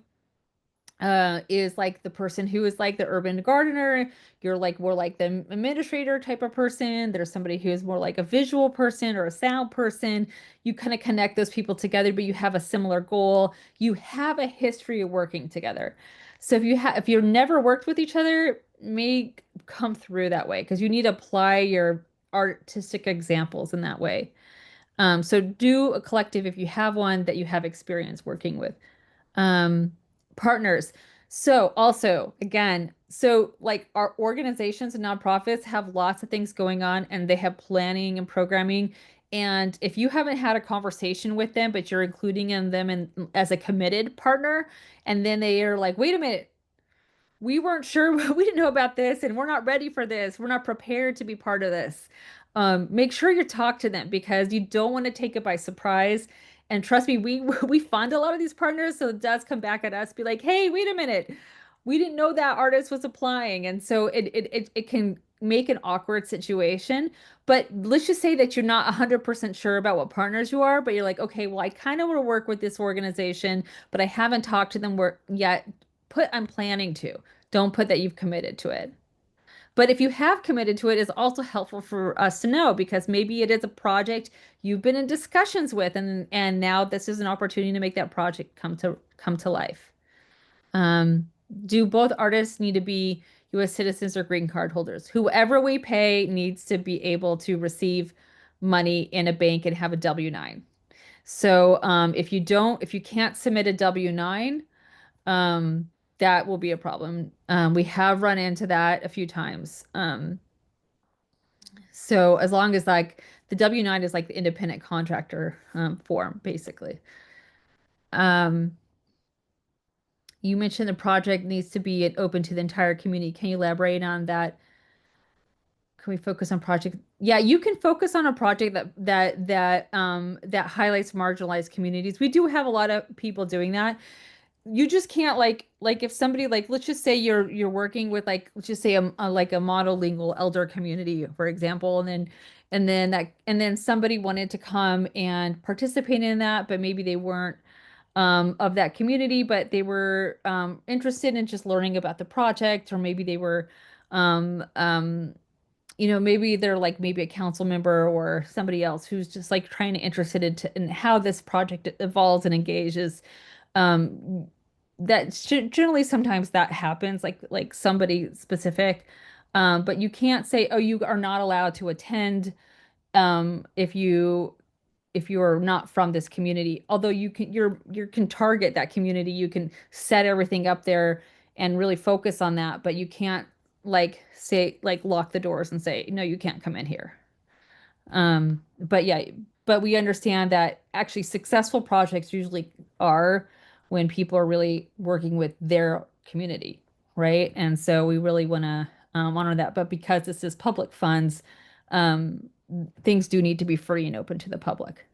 is like the person who is like the urban gardener. You're like more like the administrator type of person. There's somebody who is more like a visual person or a sound person. You kind of connect those people together, but you have a similar goal. You have a history of working together. So if you've never worked with each other, may come through that way because you need to apply your artistic examples in that way. So do a collective if you have one that you have experience working with. Um, Partners. So also, again, so like our organizations and nonprofits have lots of things going on and they have planning and programming. And if you haven't had a conversation with them, but you're including in them in, as a committed partner, and then they are like, wait a minute, we weren't sure, we didn't know about this, and we're not ready for this. We're not prepared to be part of this. Make sure you talk to them because you don't want to take it by surprise. And trust me, we we fund a lot of these partners, so it does come back at us, be like, hey, wait a minute, we didn't know that artist was applying, and so it can make an awkward situation. But let's just say that you're not 100% sure about what partners you are, but you're like, okay, well, I kind of want to work with this organization, but I haven't talked to them yet. Put I'm planning to. Don't put that you've committed to it. But if you have committed to it, it's also helpful for us to know because maybe it is a project you've been in discussions with, and now this is an opportunity to make that project come to life. Um, do both artists need to be U.S. citizens or green card holders? Whoever we pay needs to be able to receive money in a bank and have a W-9. So if you can't submit a W-9, um, that will be a problem. We have run into that a few times. So as long as like the W-9 is like the independent contractor form, basically. Um, you mentioned the project needs to be open to the entire community. Can you elaborate on that? Can we focus on project? Yeah, you can focus on a project that highlights marginalized communities. We do have a lot of people doing that. You just can't like if somebody like let's just say you're working with like let's just say like a monolingual elder community for example and then somebody wanted to come and participate in that but maybe they weren't of that community but they were interested in just learning about the project or maybe they were um um maybe they're like maybe a council member or somebody else who's just like trying to interested in how this project evolves and engages um that generally sometimes that happens like somebody specific but you can't say oh you are not allowed to attend if you are not from this community although you can target that community you can set everything up there and really focus on that but you can't like say like lock the doors and say no you can't come in here but yeah, but we understand that actually successful projects usually are when people are really working with their community, right? And so we really want to honor that. But because this is public funds, um, things do need to be free and open to the public.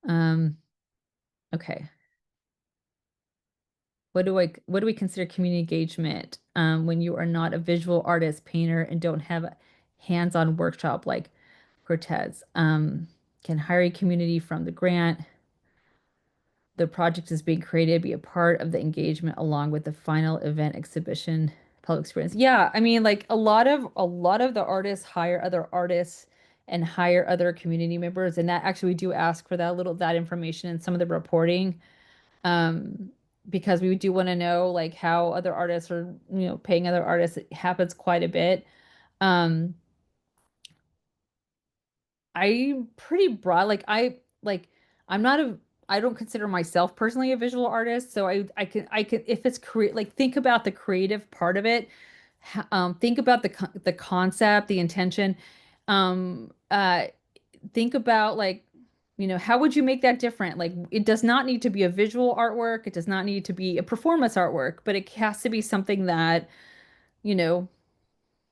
Um, okay. What do we consider community engagement when you are not a visual artist, painter, and don't have a hands-on workshop like Cortez? Can hire a community from the grant. The project is being created, be a part of the engagement along with the final event exhibition public experience. Yeah, I mean, like a lot of the artists hire other artists and hire other community members, and that actually we do ask for that information in some of the reporting, um, because we do want to know like how other artists are, paying other artists. It happens quite a bit. Um, I'm pretty broad. I'm not a I don't consider myself personally a visual artist, so I can if it's create like think about the creative part of it. Think about the concept, the intention. Um, uh, think about like, how would you make that different? Like it does not need to be a visual artwork, it does not need to be a performance artwork, but it has to be something that, you know,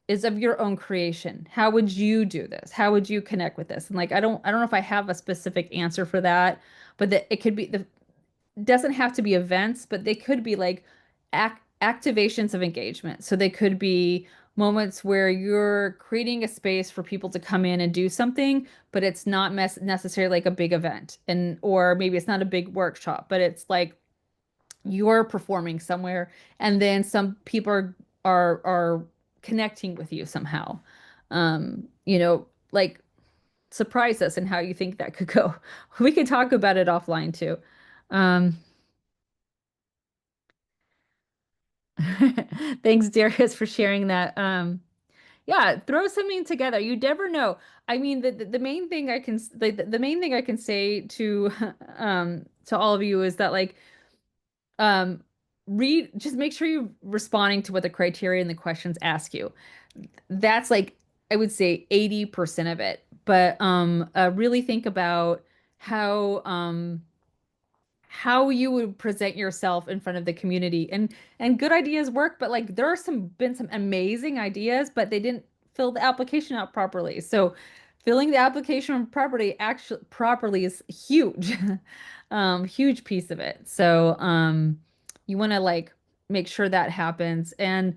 is of your own creation. How would you do this? How would you connect with this? And like I don't know if I have a specific answer for that, but that it could be the doesn't have to be events, but they could be like activations of engagement. So they could be moments where you're creating a space for people to come in and do something, but it's not necessarily like a big event. And or maybe it's not a big workshop, but it's like you're performing somewhere and then some people are connecting with you somehow. Like surprise us and how you think that could go. We could talk about it offline too. Um, Thanks, Darius, for sharing that. Yeah, throw something together. You never know. I mean, the main thing the main thing I can say to all of you is that like read just make sure you're responding to what the criteria and the questions ask you. That's like I would say 80% of it. But really think about how um how you would present yourself in front of the community. And good ideas work, but like there are some amazing ideas, but they didn't fill the application out properly. So filling the application properly is huge. Huge piece of it. So you want to like make sure that happens and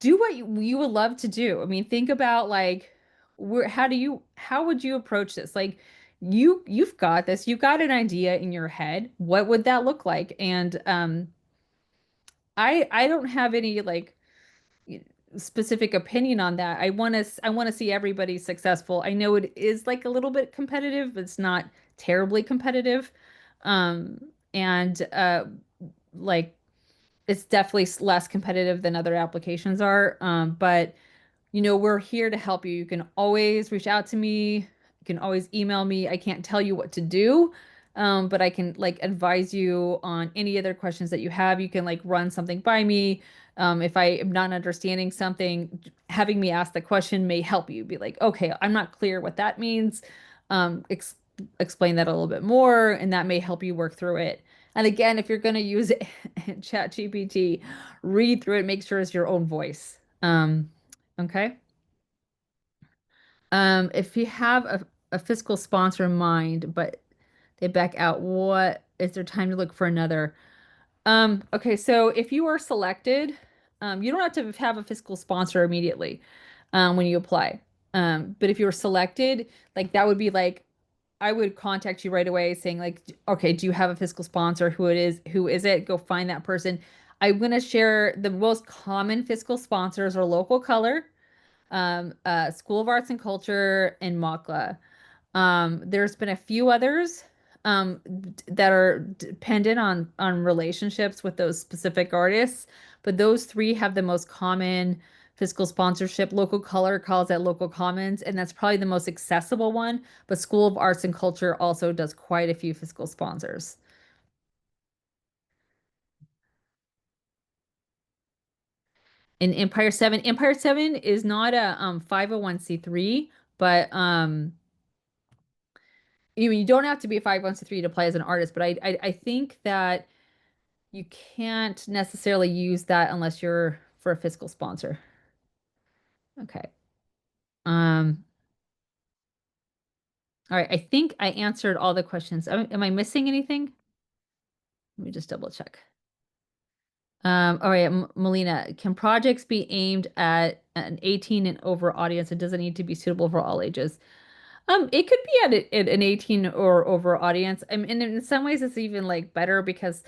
do what you would love to do. I mean, think about like how would you approach this? Like you've got this, you've got an idea in your head. What would that look like? And I don't have any like specific opinion on that. I want to see everybody successful. I know it is like a little bit competitive, but it's not terribly competitive. Um and like it's definitely less competitive than other applications are. But we're here to help you. You can always reach out to me. You can always email me. I can't tell you what to do, but I can like advise you on any other questions that you have. You can like run something by me. If I am not understanding something, having me ask the question may help you be like, okay, I'm not clear what that means. Explain that a little bit more, and that may help you work through it. And again, if you're going to use ChatGPT, read through it, make sure it's your own voice. Okay. If you have a fiscal sponsor in mind, but they back out, what is there time to look for another? Okay, so if you are selected, you don't have to have a fiscal sponsor immediately when you apply. But if you were selected, like that would be like I would contact you right away saying like, okay, do you have a fiscal sponsor? Who it is? Who is it? Go find that person. I'm gonna share the most common fiscal sponsors are Local Color, School of Arts and Culture, and MACLA. There's been a few others that are dependent on relationships with those specific artists, but those three have the most common fiscal sponsorship. Local Color calls it Local Commons, and that's probably the most accessible one. But School of Arts and Culture also does quite a few fiscal sponsors. And Empire 7 is not a 501(c)(3), but you don't have to be a 501(c)(3) to play as an artist, but I think that You can't necessarily use that unless you're for a fiscal sponsor. Okay. Um, all right. I think I answered all the questions. Am I missing anything? Let me just double check. All right, Melina, can projects be aimed at an 18 and over audience? It doesn't need to be suitable for all ages. It could be at an 18 or over audience. I mean, and in some ways it's even like better because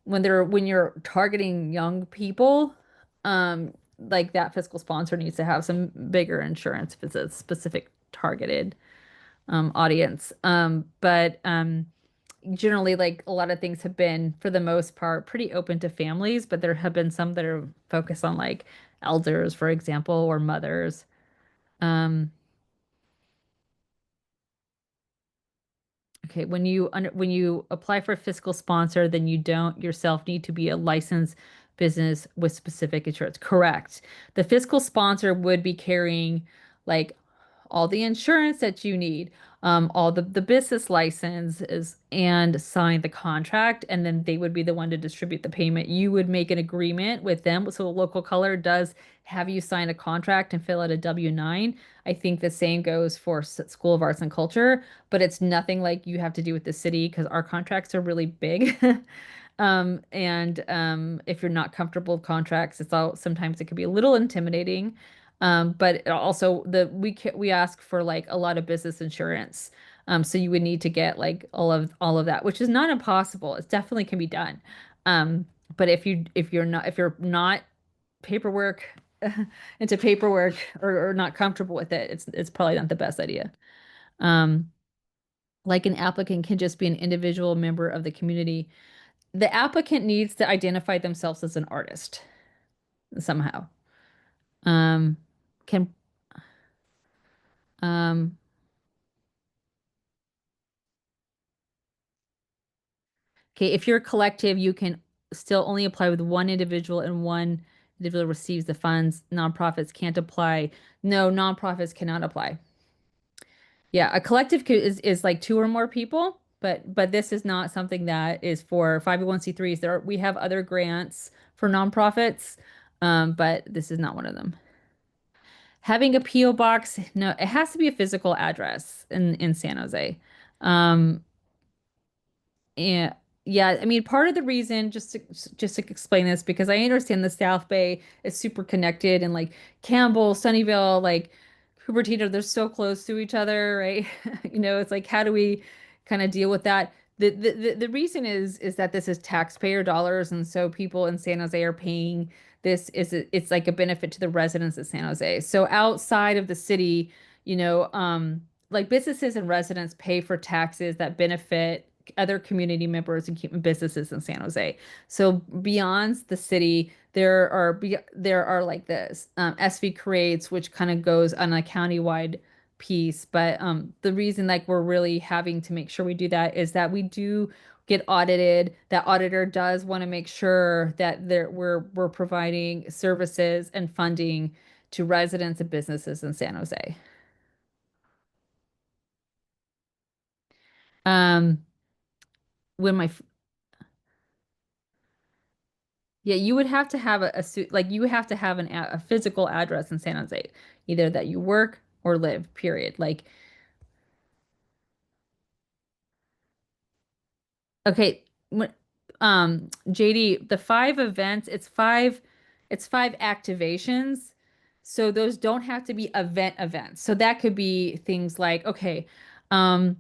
when you're targeting young people, like that fiscal sponsor needs to have some bigger insurance if it's a specific targeted audience. But generally, like a lot of things have been, for the most part, pretty open to families, but there have been some that are focused on like elders, for example, or mothers. Um, Okay, when you apply for a fiscal sponsor, then you don't yourself need to be a licensed business with specific insurance. Correct. The fiscal sponsor would be carrying like all the insurance that you need, all the business licenses, and sign the contract, and then they would be the one to distribute the payment. You would make an agreement with them. So local color does have you sign a contract and fill out a W-9. I think the same goes for School of Arts and Culture, but it's nothing like you have to do with the city because our contracts are really big. And if you're not comfortable with contracts, it's all sometimes it can be a little intimidating. But it also we ask for like a lot of business insurance. So you would need to get like all of that, which is not impossible. It definitely can be done. Um, but if you're not paperwork into paperwork or not comfortable with it, it's probably not the best idea. Um, like an applicant can just be an individual member of the community. The applicant needs to identify themselves as an artist somehow. Um, can um, okay, if you're a collective, you can still only apply with one individual and one individual receives the funds. Nonprofits can't apply. No, nonprofits cannot apply. Yeah, a collective is like two or more people, but this is not something that is for 501(c)(3)s. We have other grants for nonprofits, but this is not one of them. Having a PO box, no, it has to be a physical address in San Jose. Um, and yeah, I mean, part of the reason, just to explain this, because I understand the South Bay is super connected and like Campbell, Sunnyvale, like Cupertino, they're so close to each other, right? It's like how do we kind of deal with that? The reason is that this is taxpayer dollars, and so people in San Jose are paying this it's like a benefit to the residents of San Jose. So outside of the city, like businesses and residents pay for taxes that benefit other community members and businesses in San Jose. So beyond the city, there are like this SV creates, which kind of goes on a countywide piece. But the reason like we're really having to make sure we do that is that we do get audited. That auditor does want to make sure that we're providing services and funding to residents and businesses in San Jose. Um, when my Yeah, you would have to have a suit, like you would have to have a physical address in San Jose, either that you work or live, period. Like, okay, JD, the five events, it's five activations. So those don't have to be events. So that could be things like, okay, um,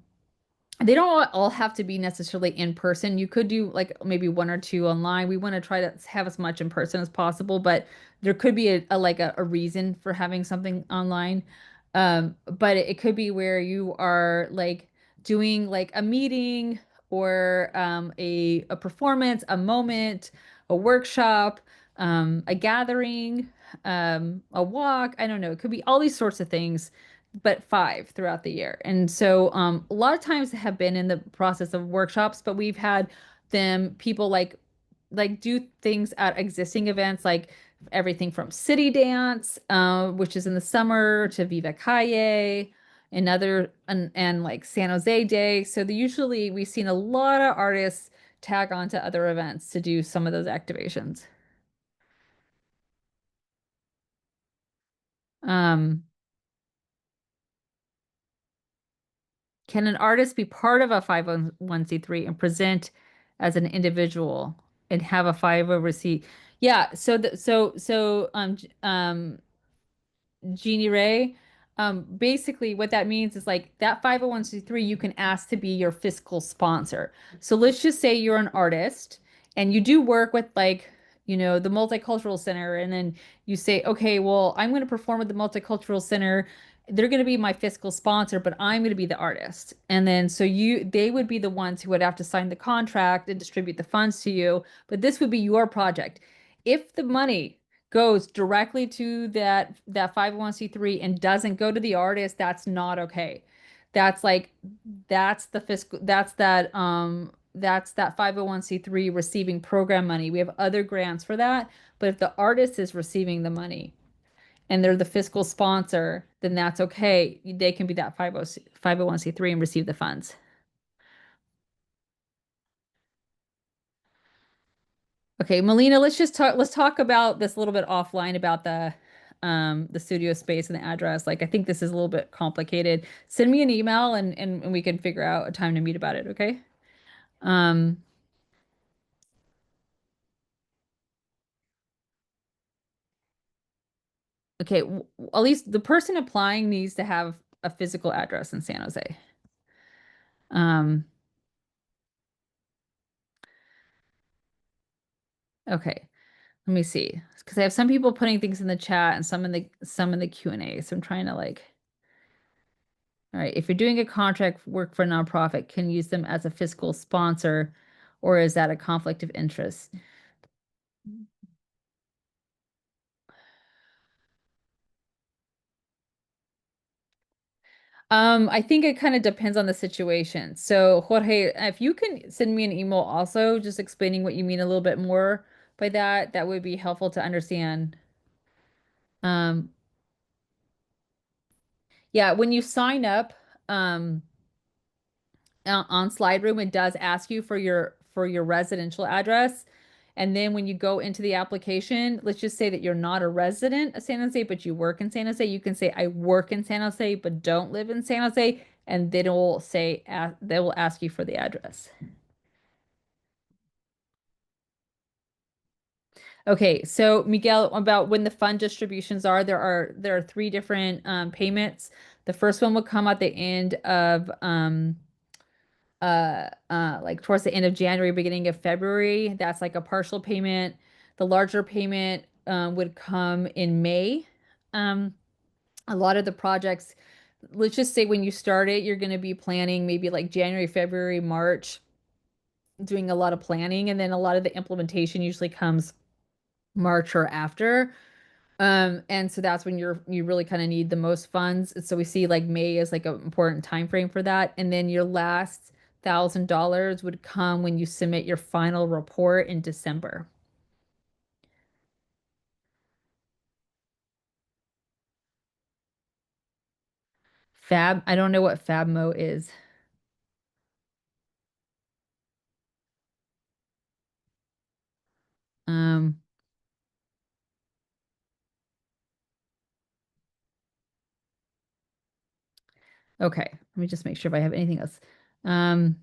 they don't all have to be necessarily in person. You could do like maybe one or two online. We want to try to have as much in person as possible, but there could be a reason for having something online. But it could be where you are like doing like a meeting or a performance, a moment, a workshop, a gathering, a walk. I don't know. It could be all these sorts of things but five throughout the year. And so a lot of times have been in the process of workshops, but we've had people like do things at existing events like everything from City Dance, which is in the summer, to Viva Calle, and like San Jose Day. So usually we've seen a lot of artists tag on to other events to do some of those activations. Um, can an artist be part of a 501c3 and present as an individual and have a 50 receipt? Yeah, Jeannie Ray. Basically, what that means is like that 501c3, you can ask to be your fiscal sponsor. So let's just say you're an artist and you do work with like, the Multicultural Center, and then you say, okay, well, I'm going to perform with the Multicultural Center. They're going to be my fiscal sponsor, but I'm going to be the artist. And then they would be the ones who would have to sign the contract and distribute the funds to you. But this would be your project. If the money goes directly to that 501c3 and doesn't go to the artist, that's not okay. That's like that's the fiscal that's that 501c3 receiving program money. We have other grants for that, but if the artist is receiving the money and they're the fiscal sponsor, then that's okay. They can be that 501c3 and receive the funds. Okay, Melina, let's talk about this a little bit offline about the studio space and the address. Like I think this is a little bit complicated. Send me an email and we can figure out a time to meet about it, okay? Um okay, at least the person applying needs to have a physical address in San Jose. Um okay, let me see. Because I have some people putting things in the chat and some in the Q&A. So I'm trying to like, all right, if you're doing a contract work for a nonprofit, can you use them as a fiscal sponsor, or is that a conflict of interest? I think it kind of depends on the situation. So, Jorge, if you can send me an email also, just explaining what you mean a little bit more by that, that would be helpful to understand. Um, yeah, when you sign up, um, on Slide Room, it does ask you for your residential address. And then when you go into the application, let's just say that you're not a resident of San Jose, but you work in San Jose. You can say, I work in San Jose, but don't live in San Jose. And then it will say, they will ask you for the address. Okay, so Miguel, about when the fund distributions are, there are three different payments. The first one will come at the end of like towards the end of January, beginning of February. That's like a partial payment. The larger payment would come in May. Um, a lot of the projects, let's just say when you start it, you're going to be planning maybe like January, February, March, doing a lot of planning, and then a lot of the implementation usually comes March or after. And so that's when you really kind of need the most funds. So we see like May is like an important time frame for that. And then your last $1,000 would come when you submit your final report in December. I don't know what FABMO is. Um, okay, let me just make sure if I have anything else. Um,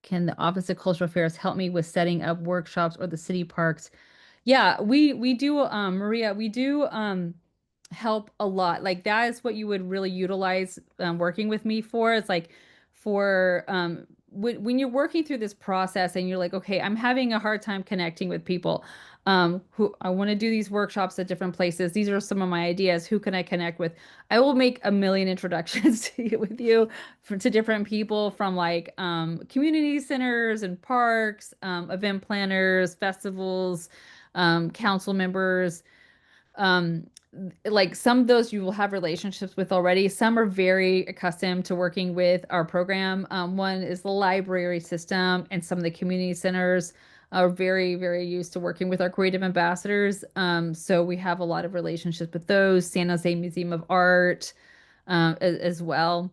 can the Office of Cultural Affairs help me with setting up workshops or the city parks? Yeah, we do, Maria, we do help a lot. Like that is what you would really utilize working with me for. It's like for when you're working through this process and you're like, okay, I'm having a hard time connecting with people who I want to do these workshops at different places. These are some of my ideas. Who can I connect with? I will make a million introductions with you to different people from like community centers and parks, event planners, festivals, council members. Um, like some of those you will have relationships with already. Some are very accustomed to working with our program. One is the library system, and some of the community centers are very, very used to working with our creative ambassadors. So we have a lot of relationships with those. San Jose Museum of Art, as well.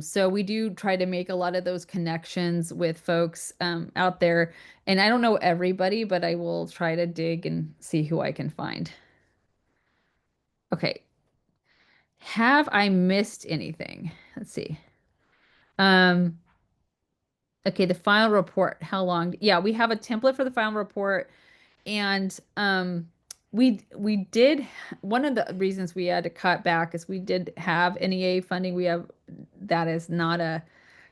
So we do try to make a lot of those connections with folks out there. And I don't know everybody, but I will try to dig and see who I can find. Okay. Have I missed anything? Let's see. Um, okay, the final report. How long? Yeah, we have a template for the final report. And we did one of the reasons we had to cut back is we did have NEA funding. We have that is not a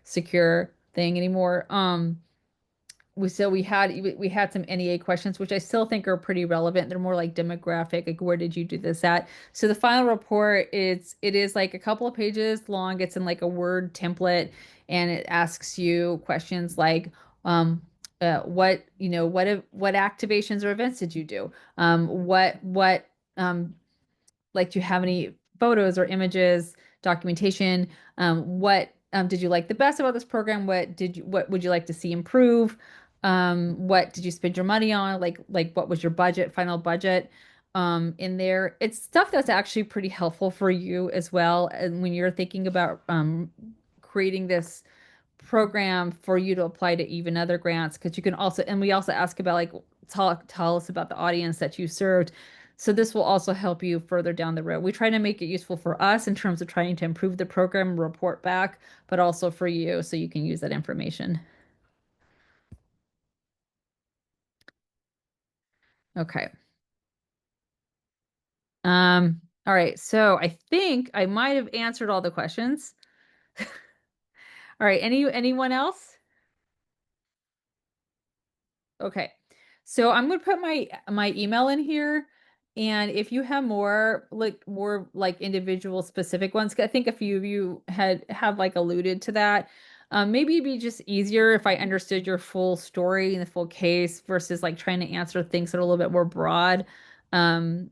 secure thing anymore. We had some NEA questions, which I still think are pretty relevant. They're more like demographic, like where did you do this at? So the final report it is like a couple of pages long. It's in like a Word template, and it asks you questions like, um, what activations or events did you do? Um, like, do you have any photos or images, documentation? What did you like the best about this program? What would you like to see improve? What did you spend your money on? Like what was your budget, final budget? In there, it's stuff that's actually pretty helpful for you as well. And when you're thinking about creating this program for you to apply to even other grants, because you can also, and we also ask about like, tell us about the audience that you served. So this will also help you further down the road. We try to make it useful for us in terms of trying to improve the program, report back, but also for you so you can use that information. Okay. All right. So I think I might have answered all the questions. All right. Anyone else? Okay. So I'm gonna put my email in here. And if you have more like individual specific ones, 'cause I think a few of you have like alluded to that. Maybe it'd be just easier if I understood your full story and the full case versus like trying to answer things that are a little bit more broad. Um,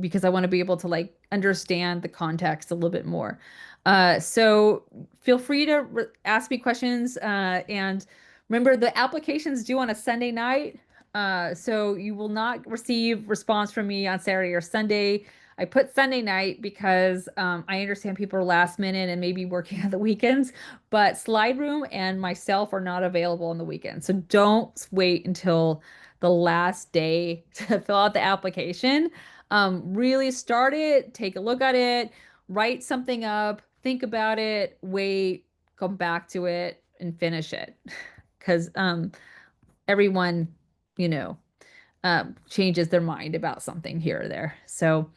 because I want to be able to like understand the context a little bit more. So feel free to ask me questions, and remember, the application's due on a Sunday night, so you will not receive response from me on Saturday or Sunday. I put Sunday night because I understand people are last minute and maybe working on the weekends, but Slide Room and myself are not available on the weekend. So don't wait until the last day to fill out the application. Really start it, take a look at it, write something up, think about it, wait, come back to it, and finish it. Because everyone, you know, changes their mind about something here or there. So,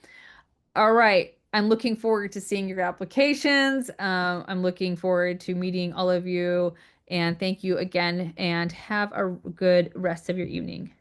all right. I'm looking forward to seeing your applications. I'm looking forward to meeting all of you. And thank you again, and have a good rest of your evening.